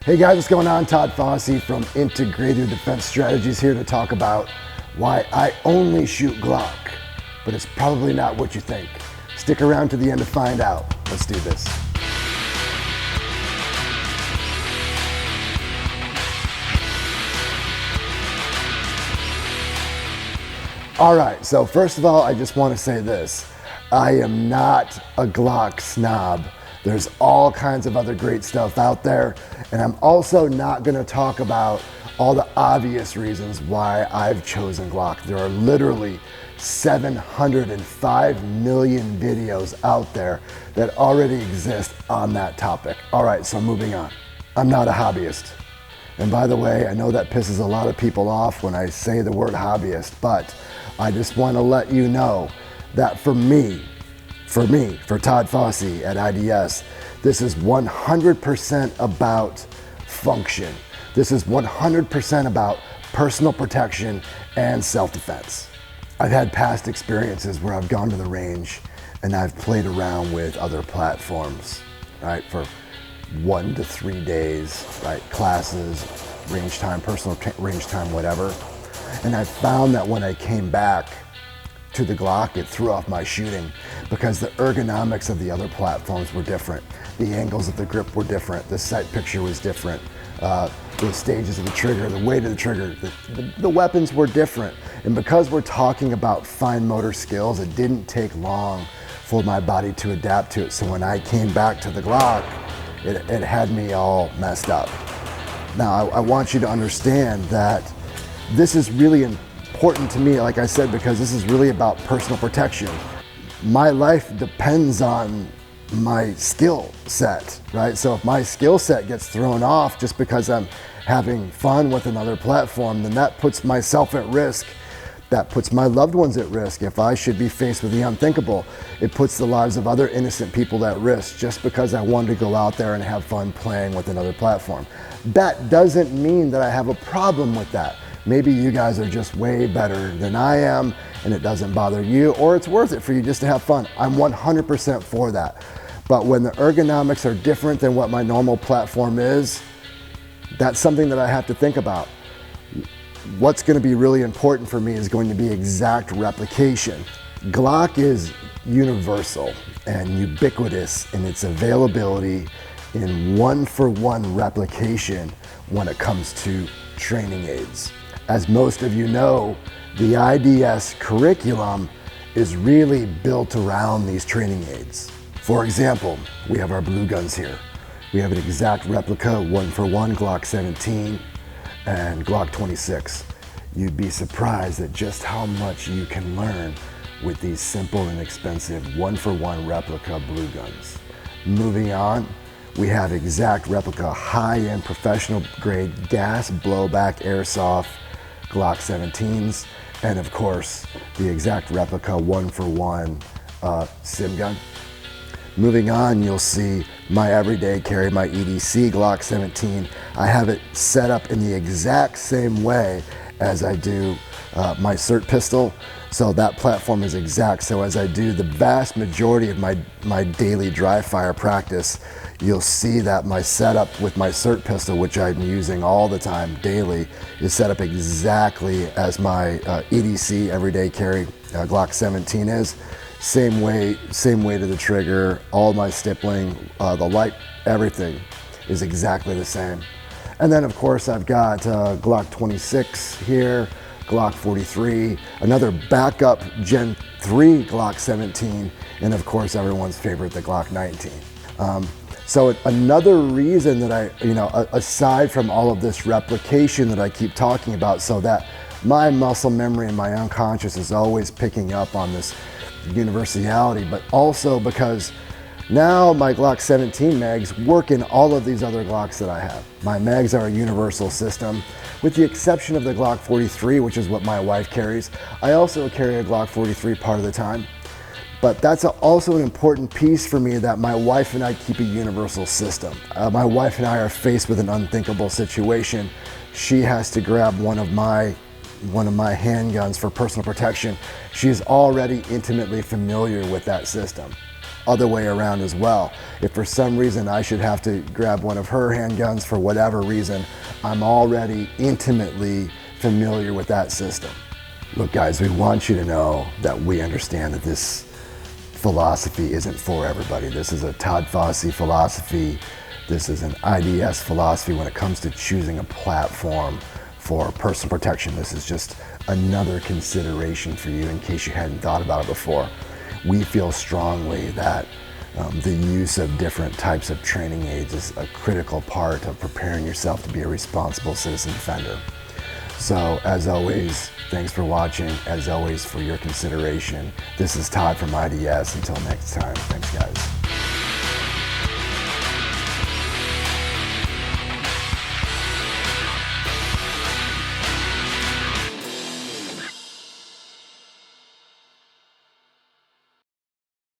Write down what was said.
Hey guys, what's going on? Todd Fossey from Integrative Defense Strategies here to talk about why I only shoot Glock, but it's probably not what you think. Stick around to the end to find out. Let's do this. All right, so first of all, I just want to say this. I am not a Glock snob. There's all kinds of other great stuff out there, and I'm also not going to talk about all the obvious reasons why I've chosen Glock. There are literally 705 million videos out there that already exist on that topic. All right, so moving on. I'm not a hobbyist. And by the way, I know that pisses a lot of people off when I say the word hobbyist, but I just want to let you know that for Todd Fossey at IDS, this is 100% about function. This is 100% about personal protection and self-defense. I've had past experiences where I've gone to the range and I've played around with other platforms, right, for 1 to 3 days, right, classes, range time, personal range time, whatever. And I found that when I came back to the Glock, it threw off my shooting because the ergonomics of the other platforms were different. The angles of the grip were different. The sight picture was different. The stages of the trigger, the weight of the trigger, the weapons were different. And because we're talking about fine motor skills, it didn't take long for my body to adapt to it. So when I came back to the Glock, it had me all messed up. Now, I want you to understand that this is really important to me, like I said, because this is really about personal protection. My life depends on my skill set, right? So if my skill set gets thrown off just because I'm having fun with another platform, then that puts myself at risk. That puts my loved ones at risk. If I should be faced with the unthinkable, it puts the lives of other innocent people at risk just because I wanted to go out there and have fun playing with another platform. That doesn't mean that I have a problem with that. Maybe you guys are just way better than I am and it doesn't bother you, or it's worth it for you just to have fun. I'm 100% for that. But when the ergonomics are different than what my normal platform is, that's something that I have to think about. What's going to be really important for me is going to be exact replication. Glock is universal and ubiquitous in its availability in one-for-one replication when it comes to training aids. As most of you know, the IDS curriculum is really built around these training aids. For example, we have our blue guns here. We have an exact replica, one-for-one Glock 17 and Glock 26. You'd be surprised at just how much you can learn with these simple and expensive one-for-one replica blue guns. Moving on, we have exact replica high-end professional grade gas blowback airsoft Glock 17s, and of course the exact replica one-for-one sim gun. Moving on, you'll see my everyday carry, my EDC Glock 17. I have it set up in the exact same way as I do my SIRT pistol. So that platform is exact. So as I do the vast majority of my daily dry fire practice, you'll see that my setup with my SIRT pistol, which I'm using all the time daily, is set up exactly as my EDC everyday carry Glock 17 is. Same weight to the trigger, all my stippling, the light, everything is exactly the same. And then of course I've got Glock 26 here, Glock 43, another backup Gen 3 Glock 17, and of course everyone's favorite, the Glock 19. So another reason that aside from all of this replication that I keep talking about, so that my muscle memory and my unconscious is always picking up on this universality, but also because now my Glock 17 mags work in all of these other Glocks that I have. My mags are a universal system, with the exception of the Glock 43, which is what my wife carries. I also carry a Glock 43 part of the time, but that's also an important piece for me, that my wife and I keep a universal system. My wife and I are faced with an unthinkable situation. She has to grab one of my handguns for personal protection. She's already intimately familiar with that system. other way around as well. If for some reason I should have to grab one of her handguns for whatever reason, I'm already intimately familiar with that system. Look guys, we want you to know that we understand that this philosophy isn't for everybody. This is a Todd Fossey philosophy. This is an IDS philosophy when it comes to choosing a platform for personal protection. This is just another consideration for you in case you hadn't thought about it before. We feel strongly that the use of different types of training aids is a critical part of preparing yourself to be a responsible citizen defender. So as always, thanks for watching. As always, for your consideration. This is Todd from IDS. Until next time, thanks guys.